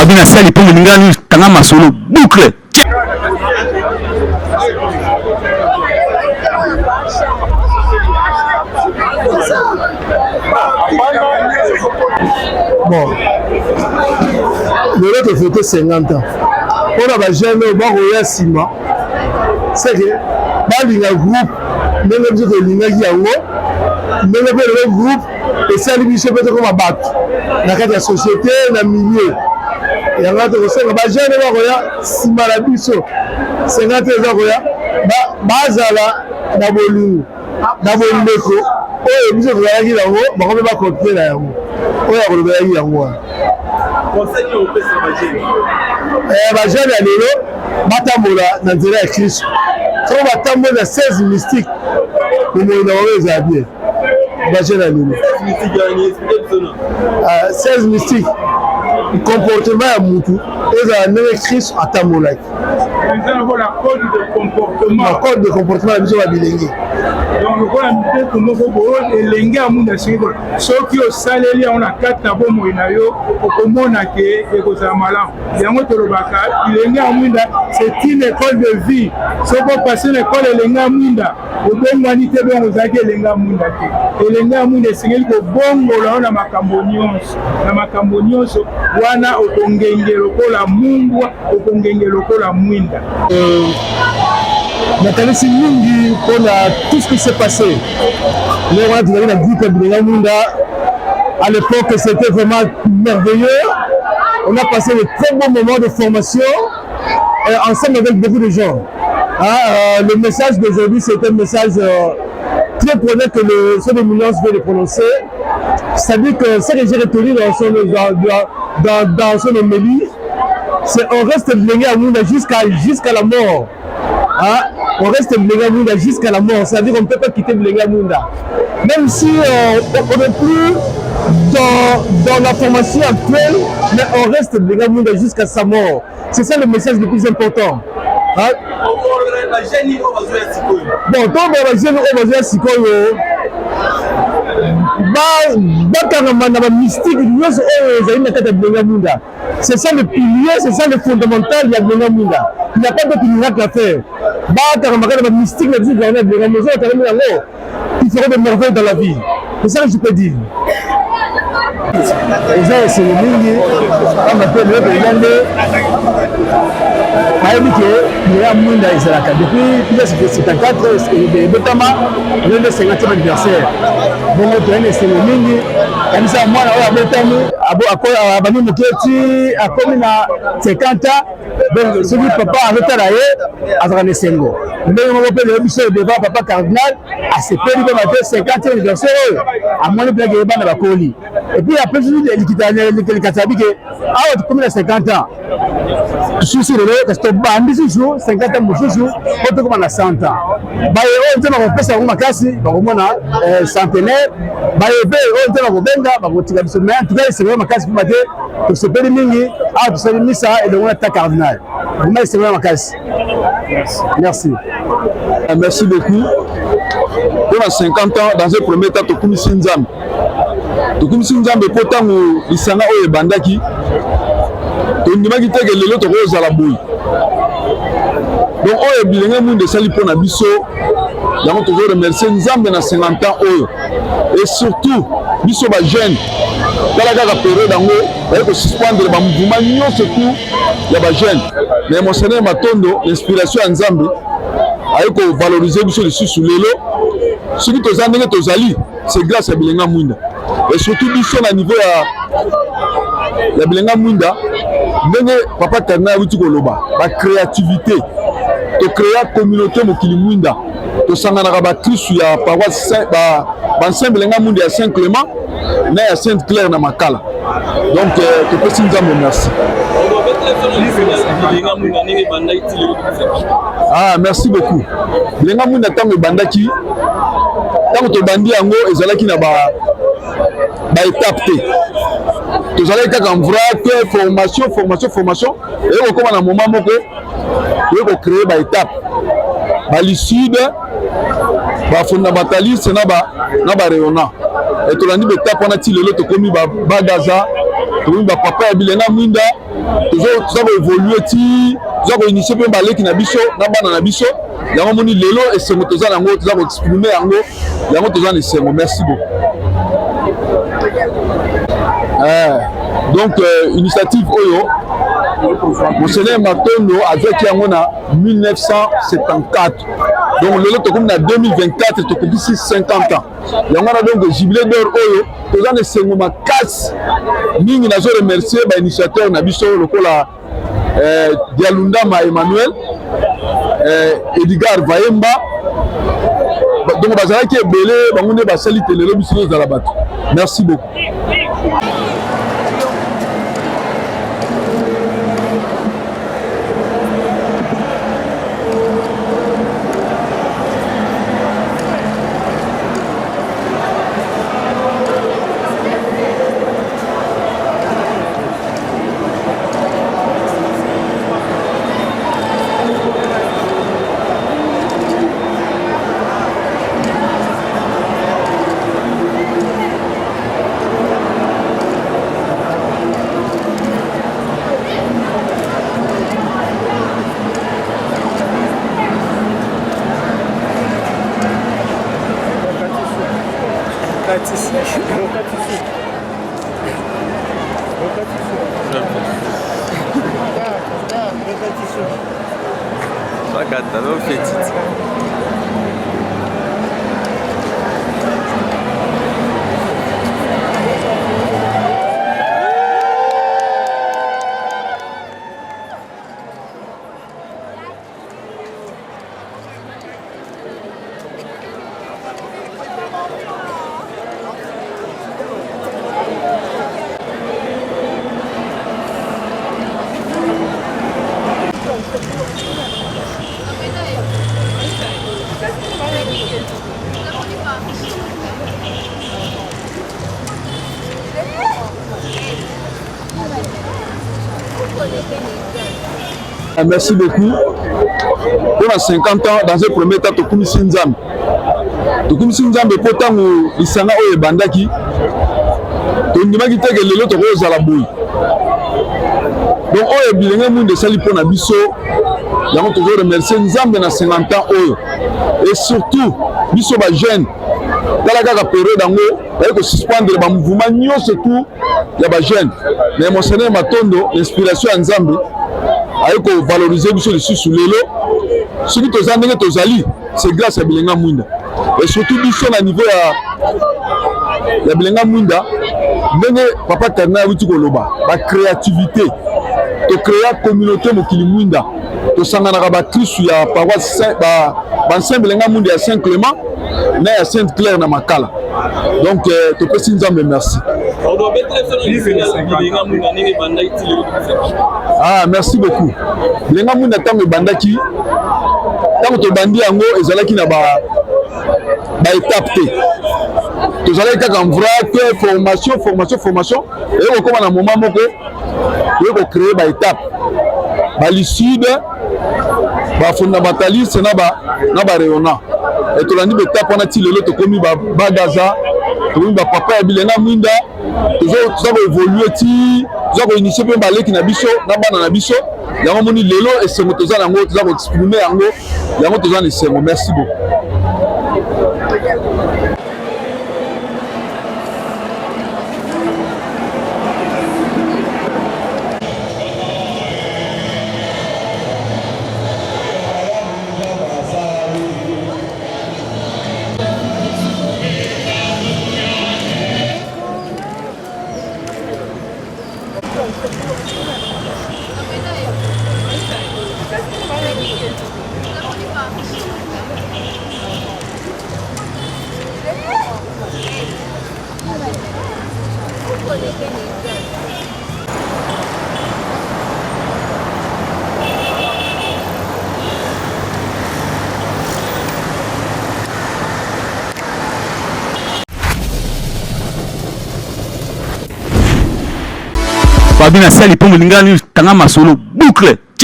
Babi na sali pour Ningani tanga masolo boucle. Bon, le fait fêter 50 ans. On a pas jamais au bord de Sima. C'est que dans le groupe, même si on est même le groupe, et ça lui dit peut-être comme un bac. Dans la société, dans le milieu. Et on a dit que c'est que jamais au bord de Sima la biso. 50 ans au bazala na bolu na boleko. Oh, biso ko yaki la ho, ba ko ba copier la yango. Oh ya ko ba yaki yango. Conseil au pesa bajeni. Bajeni alelo batambola na nzela ya Kristo. So batambola 16 mystiques. Pour moi na weza bien. Bajeni alelo. 16 mystiques. Comportement ya mutu eza na Kristo atambola. La code de comportement. La code de comportement biso ba bilengi. Donc voilà peut-être moko bo elengi amunda siko soki osaleli on a quatre na bomo inayo okomona ke ekozala malamu yango tolobaka elengi amunda c'est une école de vie soko passer l'école elengi amunda obongwani te bongo zaki elengi amunda te elengi amunda esengeli kobongola na makambo nyonso wana okongenge lokola mungwa okongenge lokola mwinda. Natalisi mingi pour tout ce qui s'est passé. Les gens qui ont dit que à l'époque c'était vraiment merveilleux. On a passé de très bons moments de formation ensemble avec beaucoup de gens. Le message d'aujourd'hui c'est un message très prenant que le Sœur de Moulins veut le prononcer. C'est-à-dire que ce que j'ai retenu dans son homélie, c'est on reste blindé à Mounda jusqu'à la mort. On reste Blenga Munda jusqu'à la mort, c'est-à-dire qu'on ne peut pas quitter Blenga Munda. Même si on n'est plus dans la formation actuelle, mais on reste Blenga Munda jusqu'à sa mort. C'est ça le message le plus important. Bon, donc les jeunes ont besoin de Sikoyo. C'est ça le pilier, c'est ça le fondamental de Blenga Munda. Il n'y a pas d'autre miracle à faire. Mystique, il ferait des merveilles dans la vie. C'est ça que je peux dire. C'est le milieu. On m'appelle le depuis 1974, le 50e anniversaire. Bon, c'est le milieu. Comme ça, moi, à 50 ans, donc celui papa a retaré à Dranesengo. Mais on appelle le monsieur devant papa cardinal à ce pays de 50e anniversaire. À moins de blaguer dans la colis. Et puis après, je dis les Katabi que ah, tu combien 50 ans. Je suis sûr que c'est bandi toujours 50 ans toujours, on te comme à 100 ans. Bah on te va passer à uma classe, bah on centenaire, bah on te va benga, bah on te va se mettre, tu vas essayer ma classe pour mater, tu se perd mingi, ah tu sais mis ça et on a ta cardinal. Vous m'avez essayé ma classe. Merci. Merci beaucoup. Pour 50 ans, dans un premier temps, tu connais Sinzam. Tu connais Sinzam, mais pourtant, il s'en a eu bandaki. Tu n'as pas dit que les autres roses à la bouille. Donc, on est bien monde de sali pour Nabiso. Nous avons toujours remercié Nzambe dans 50 ans. Et surtout, Biso va jeune. Dans la période, il faut suspendre le mouvement, surtout, il y a des jeunes. Mais mon Seigneur Matondo, l'inspiration à Nzambe, il faut valoriser Biso dessus sous l'élo. Ce qui est Tozali, c'est grâce à Bilenga Munda. Et surtout, Biso à niveau de Bilenga Munda, papa Karna Witikoloba, la créativité, de créer une communauté Mokili Munda, de s'engager à Christ, il y a paroisse Saint Bilenga Munda à Saint-Clément, mais à Sainte-Claire dans Makala. Donc, tu peux s'y dire merci. Ah, merci beaucoup. Bilenga Munda tango bandaki, tango to bandi yango ezalaki na ba étape te. Tous allez en vrai formation et on commence à un moment où on crée une étape lucide fondamentaliste na rayonnant et tout l'année étape on a tiré l'autre comme Bagaza comme papa Bilenga Mwinda toza koévolue ti toza koinitie mpe baleki na biso na bana na biso yango moni lelo esengo toza nango toza koexprime yango toza na esengo. Merci beaucoup. Donc initiative oyo Monseigneur Matondo avec yango na 1974. Donc lelo tokomi na 2024 tokobisi 50 ans. Yango na donc jubilé d'or oyo toza na esengo makasi mingi. Nazo remercier ba initiateur na biso lokola Dialundama Emmanuel, Edgar Vayemba. Donc bazalaki ebele bango nde basali te lelo biso tozala bato. Merci beaucoup. Merci beaucoup. Pour 50 ans, dans un premier temps, Tokumisi Nzambe. Tokumisi Nzambe, pourtant, il s'en a eu bandaki. Tondimaki teke lelo toko zala boy. Donc, oyo bilenga monde sali pour na biso. Yango toko remercier Nzambe na 50 ans oyo. Et surtout, biso ba jeune. Dans la période dango, il faut suspendre le mouvement surtout ya ba jeune. Mais Monseigneur Matondo, l'inspiration à Nzambe. Aiko valoriser biso lisusu lelo soki toza ndenge tozali c'est grâce à Bilenga Mwinda et surtout biso na niveau ya Bilenga Mwinda ndenge papa Kardinal wuti koloba ba créativité to créer communauté mokili Mwinda to sangana ba Kristu ya paroisse ba Saint Bilenga Mwinda ya Saint Clément na ya Sainte Claire na Makala. Donc to pesi Nzambe merci. Ah, merci beaucoup. Bilenga Mwinda tango bandaki tango to bandi yango ezalaki na ba étape te. Tozalaki kaka en vrai formation et okoma na moment moko ko créer ba étape ba lucide ba fondamentaliste na ba rayonnant et to landi ba étape wana ti lelo to komi ba bagaza to komi ba papa ya Bilenga Mwinda toza koévolue ti toza koinitie mpe baleki na biso na bana na biso yango moni lelo esengo toza nango toza koexprime yango toza na esengo. Merci beaucoup. Babina sali pour Mulingani tanga masolo boucle.